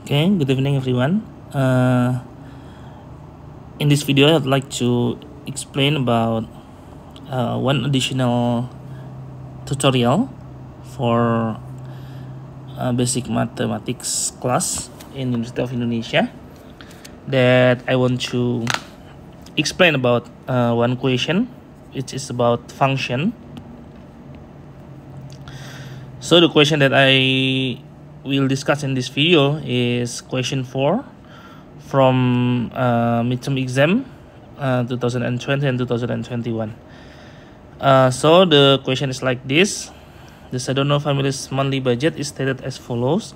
Okay, good evening everyone. In this video, I'd like to explain about one additional tutorial for basic mathematics class in University of Indonesia that I want to explain about one question, which is about function. So the question that I will discuss in this video is question 4 from midterm exam 2020 and 2021. So the question is like this. The Sadono family's monthly budget is stated as follows: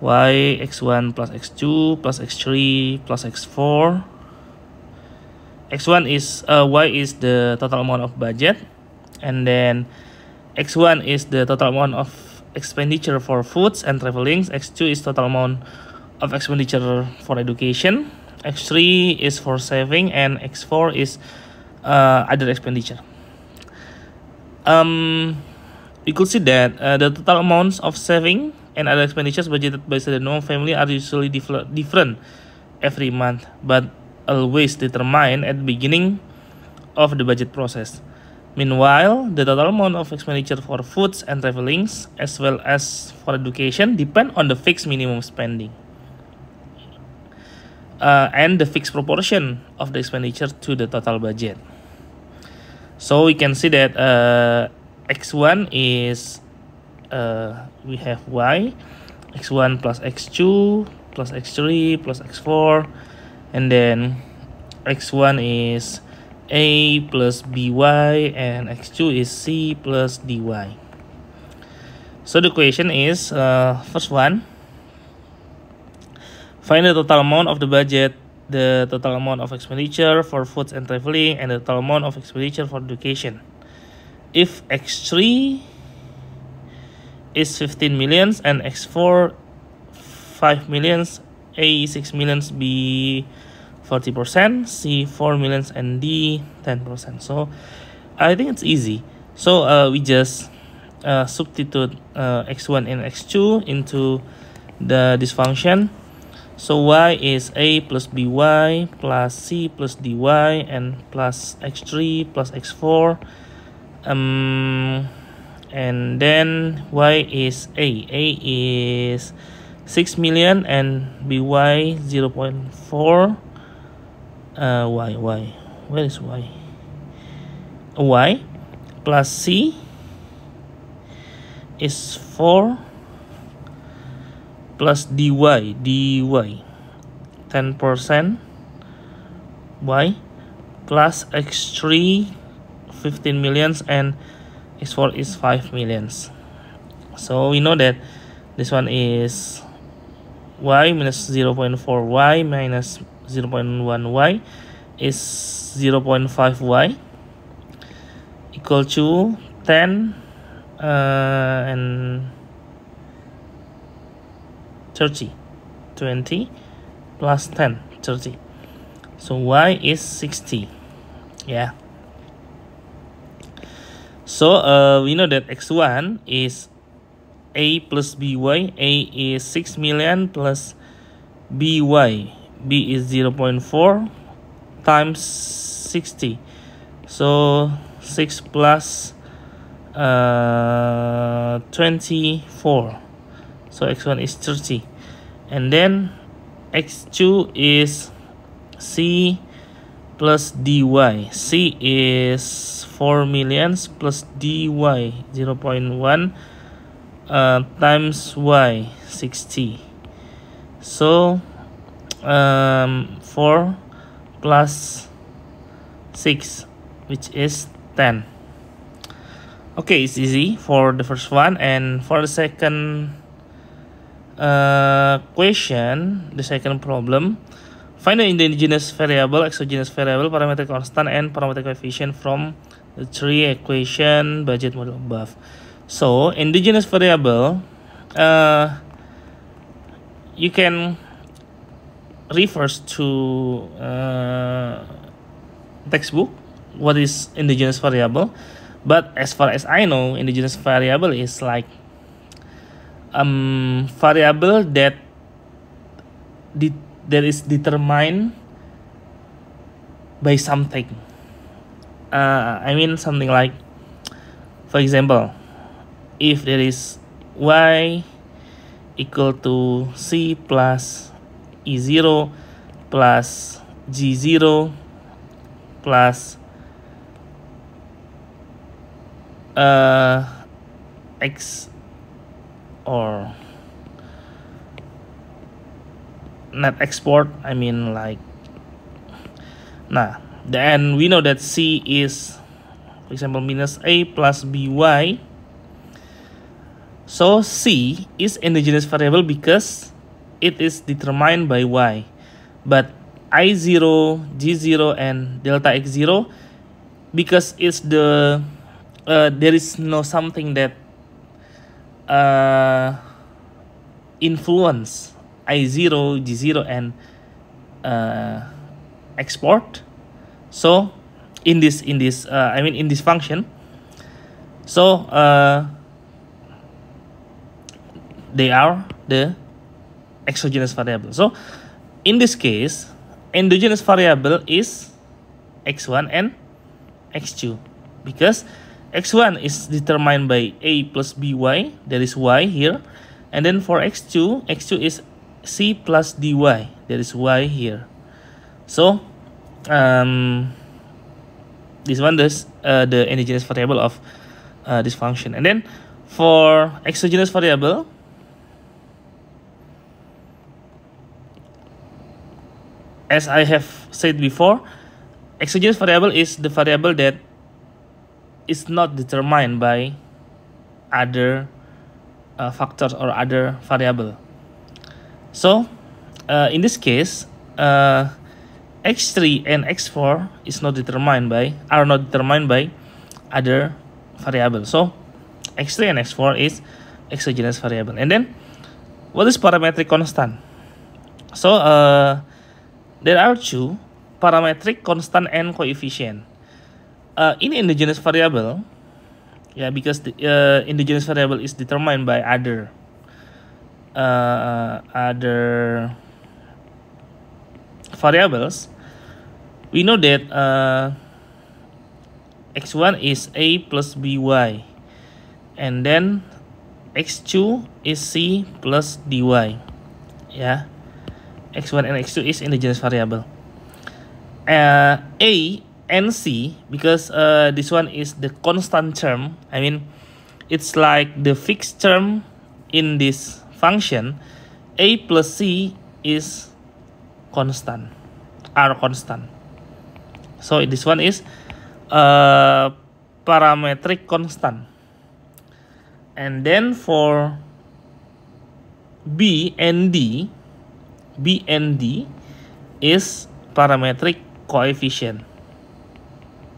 y x1 plus x2 plus x3 plus x4. X1 is y is the total amount of budget, and then x1 is the total amount of expenditure for foods and travelings. X2 is total amount of expenditure for education. X3 is for saving, and X4 is other expenditure. We could see that the total amounts of saving and other expenditures budgeted by Sadono family are usually different every month, but always determined at the beginning of the budget process. Meanwhile, the total amount of expenditure for foods and travelings, as well as for education, depend on the fixed minimum spending and the fixed proportion of the expenditure to the total budget. So we can see that x1 is we have y, x1 plus x2 plus x3 plus x4, and then x1 is a plus by, and x2 is c plus dy. So the question is first one, find the total amount of the budget, the total amount of expenditure for foods and traveling, and the total amount of expenditure for education. If x3 is 15 millions and x4 5 millions, a 6 millions, b 40%, C 4 millions, and D 10%. So I think it's easy. So we just substitute x1 and x2 into this function. So y is a plus by plus c plus dy and plus x3 plus x4. And then y is a is 6 million and by 0.4. Where is y? Y plus c is 4 plus dy 10% y plus x3 15 millions and x4 is 5 millions. So we know that this one is y minus 0.4y minus 0.1y is 0.5y equal to 10 and 30. 20 plus 10, 30. So y is 60. Yeah. So we know that x1 is a plus by. A is 6 million plus by. B is 0.4 times 60. So 6 plus 24. So x1 is 30. And then x2 is c plus dy. C is 4 millions plus dy 0.1 times y 60. So 4 plus 6, which is 10. Okay, it's easy for the first one. And for the second question, the second problem, find the endogenous variable, exogenous variable, parametric constant, and parametric coefficient from the three equation budget model above. So endogenous variable, you can refers to textbook what is endogenous variable, but as far as I know, endogenous variable is like variable that that is determined by something. I mean something like, for example, if there is y equal to c plus e0 plus g0 plus x, or not export, I mean like, nah, then we know that c is, for example, minus a plus by. So c is endogenous variable because it is determined by y, but I0, G0, and delta X0, because it's the there is no something that influence I0, G0, and export. So in this I mean in this function, so they are the exogenous variable. So in this case, endogenous variable is x1 and x2, because x1 is determined by a plus by, there is y here, and then for x2 is c plus dy, there is y here. So this one is the endogenous variable of this function. And then for exogenous variable, as I have said before, exogenous variable is the variable that is not determined by other factors or other variable. So in this case, x3 and x4 are not determined by other variable. So x3 and x4 is exogenous variable. And then what is parametric constant? So there are two, parametric constant and coefficient. In endogenous variable, yeah, because the endogenous variable is determined by other variables, we know that x1 is a plus by, and then x2 is c plus dy. Yeah, x1 and x2 is endogenous variable. A and c, because this one is the constant term, I mean it's like the fixed term in this function. A plus c is constant, are constant. So this one is parametric constant. And then for b and d is parametric coefficient.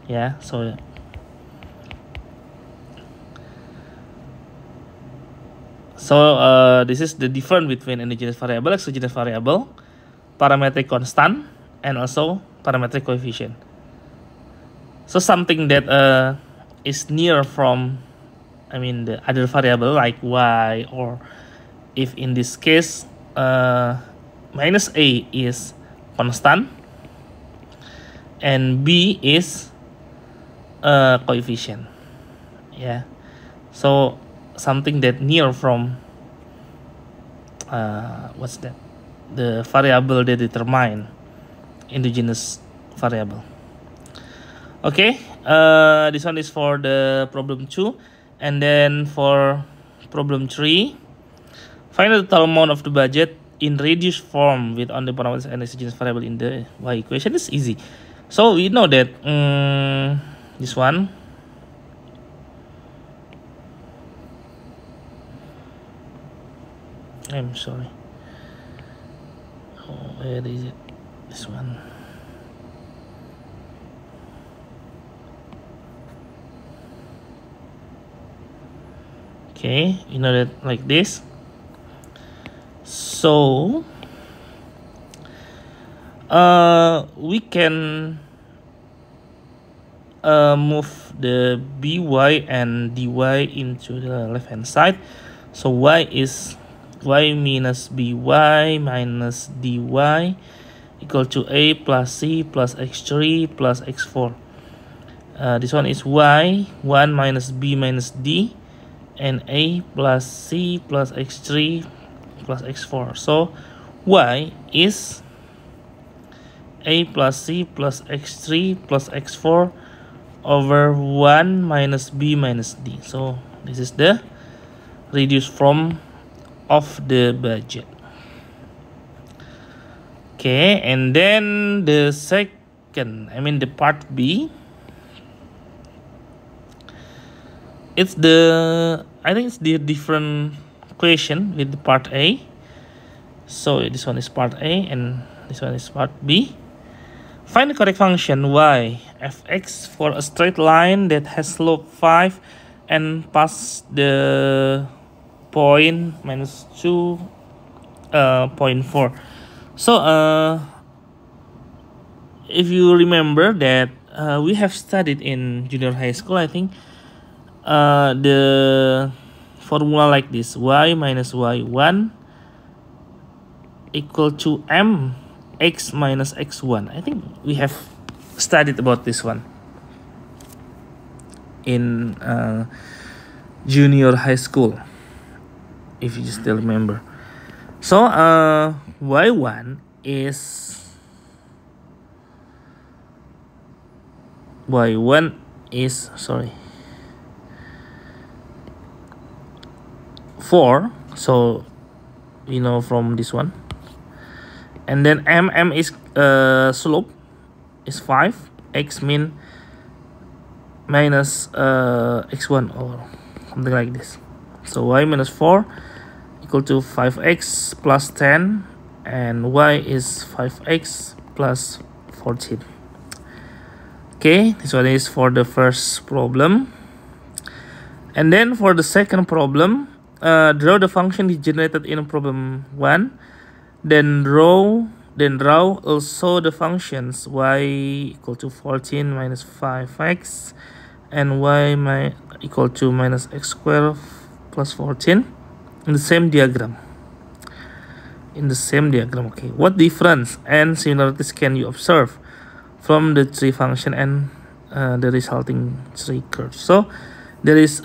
Yeah, so this is the difference between endogenous variable, exogenous variable, parametric constant, and also parametric coefficient. So something that is near from, I mean, the other variable like y, or if in this case minus a is constant and b is coefficient. Yeah, so something that near from what's that, the variable that determine endogenous variable. Okay, this one is for the problem 2. And then for problem 3, find the total amount of the budget in reduced form with only parameters and exogenous variable in the y equation. Is easy. So we know that this one, I'm sorry, where is it? This one. Okay, you know that like this. So we can move the by and dy into the left hand side. So y is y minus by minus dy equal to a plus c plus x3 plus x4. This one is y 1 minus b minus d, and a plus c plus x3 plus x4. So y is a plus c plus x3 plus x4 over 1 minus b minus d. So this is the reduced form of the budget. Okay, and then the second, the part B, I think it's the different question with the part A. So this one is part A and this one is part B. Find the correct function y fx for a straight line that has slope 5 and pass the point minus 2.4. So if you remember that we have studied in junior high school, I think, the formula like this: y minus y1 equal to mx minus x1. I think we have studied about this one in junior high school, if you still remember. So y1 is 4, so you know from this one, and then m is slope is 5, x min minus x1 or something like this. So y minus 4 equal to 5x plus 10, and y is 5x plus 14. Okay, this one is for the first problem. And then for the second problem, draw the function generated in problem 1, then draw also the functions y equal to 14 minus 5x and y equal to minus x squared plus 14 in the same diagram. Okay, what difference and similarities can you observe from the three function and the resulting three curves? So there is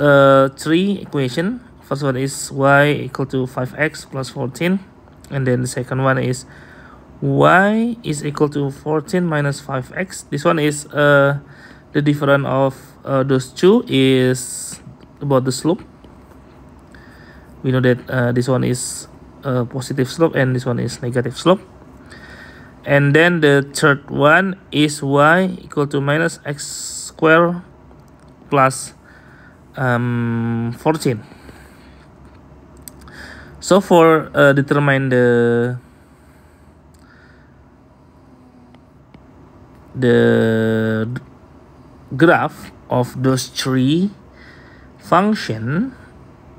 three equation. First one is y equal to 5x plus 14, and then the second one is y is equal to 14 minus 5x. This one is the difference of those two is about the slope. We know that this one is positive slope and this one is negative slope. And then the third one is y equal to minus x squared plus 14. So for determine the graph of those three function,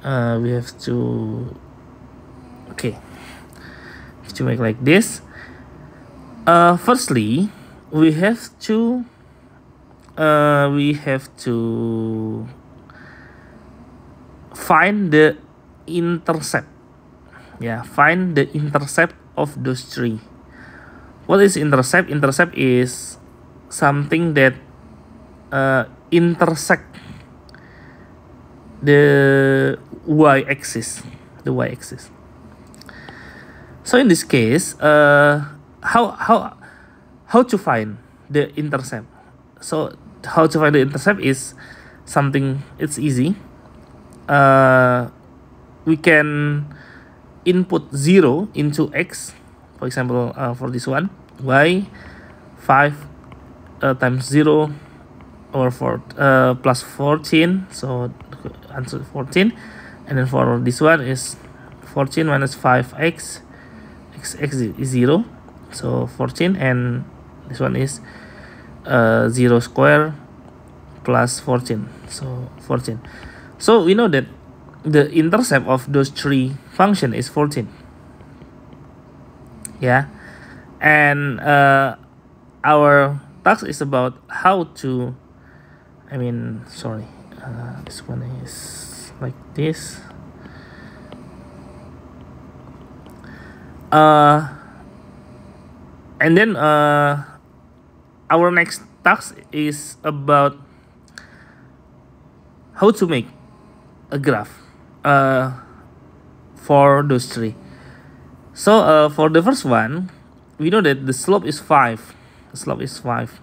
we have to make like this. Firstly, we have to find the intercept. Find the intercept of those three. What is intercept? Intercept is something that intersect the y-axis. So in this case, how to find the intercept? So how to find the intercept is something, it's easy. We can input 0 into x. For example, for this one, y 5 times 0 over 4 plus 14, so answer 14. And then for this one is 14 minus 5x, x is 0, so 14, and this one is 0 square plus 14, so 14. So we know that the intercept of those three function is 14. And our task is about how to, this one is like this. And then our next task is about how to make a graph for those three. So for the first one, we know that the slope is 5. The slope is 5.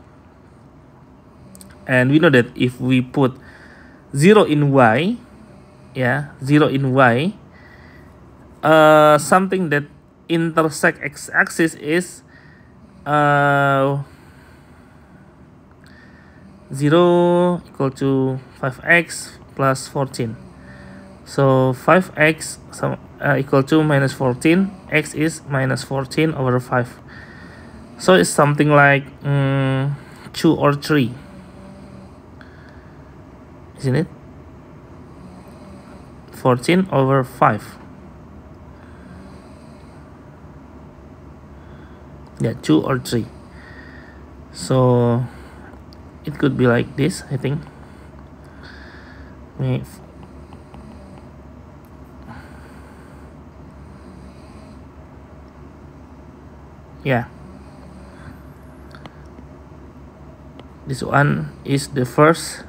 And we know that if we put 0 in y, 0 in y, something that intersect x-axis is 0 equal to 5x plus 14. So 5x equal to minus 14, x is minus 14 over 5. So it's something like 2 or 3, isn't it? 14 over 5. Yeah, 2 or 3. So it could be like this, I think. Yeah, this one is the first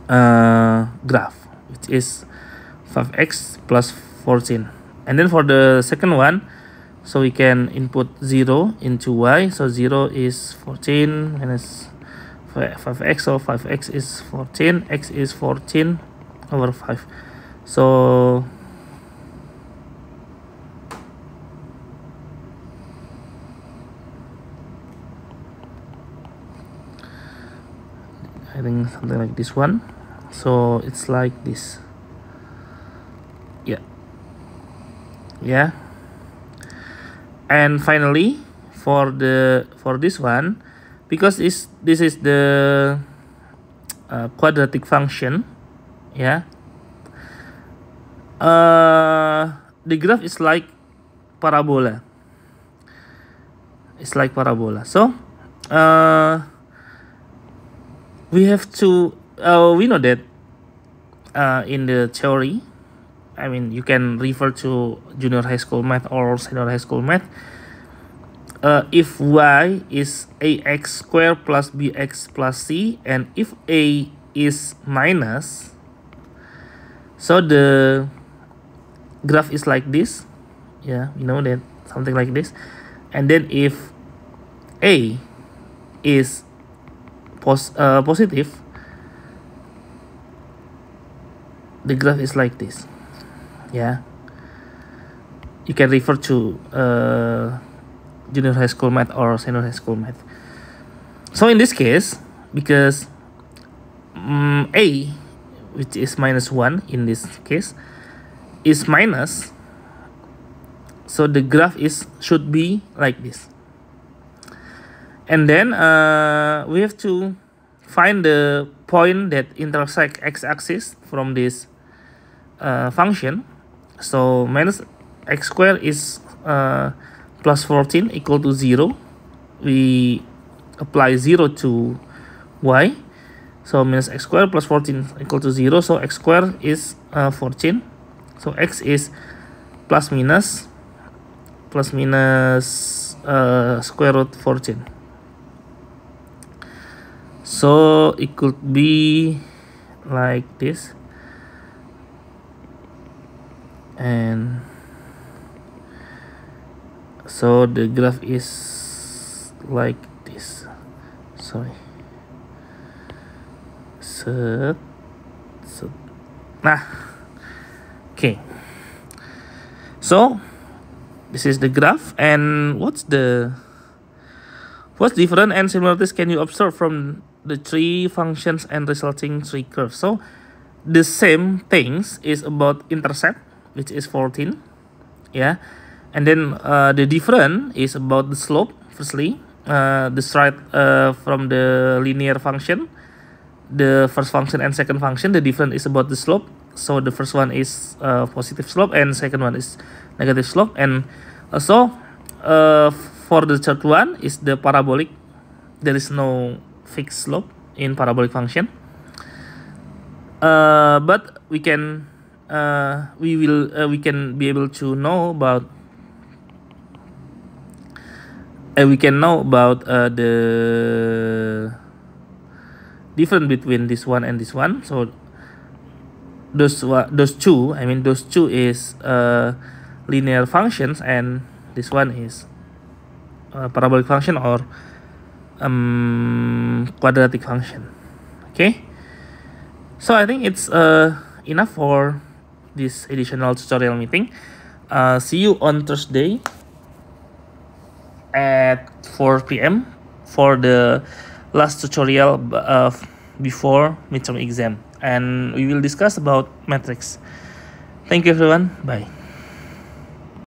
graph, which is 5x plus 14. And then for the second one, so we can input 0 into y. So 0 is 14 minus 5x, so 5x is 14, x is 14 over 5. So I think something like this one. So it's like this. Yeah. And finally, for this one, because this is the quadratic function, the graph is like parabola. It's like parabola. So we have to we know that in the theory, I mean, you can refer to junior high school math or senior high school math. If y is ax squared plus bx plus c, and if a is minus, so the graph is like this. Yeah, we know that, something like this. And then if a is positive, the graph is like this. Yeah, you can refer to junior high school math or senior high school math. So in this case, because a, which is minus 1 in this case, is minus, so the graph should be like this. And then we have to find the point that intersect x-axis from this function. So minus x squared is plus 14 equal to 0. We apply 0 to y. So minus x squared plus 14 equal to 0. So x squared is 14. So x is plus minus square root 14. So it could be like this. And so the graph is like this. Sorry. Okay. So this is the graph, and what's different and similarities can you observe from the three functions and resulting three curves? So the same things is about intercept, which is 14, and then the different is about the slope. Firstly, the straight from the linear function, the first function and second function, the different is about the slope. So the first one is positive slope and second one is negative slope. And also for the third one is the parabolic. There is no fixed slope in parabolic function, but we can we can be able to know about the difference between this one and this one. So those two, I mean those two is linear functions, and this one is parabolic function or quadratic function. Okay, so I think it's enough for this additional tutorial meeting. See you on Thursday at 4 p.m. for the last tutorial before midterm exam, and we will discuss about matrix. Thank you everyone. Bye.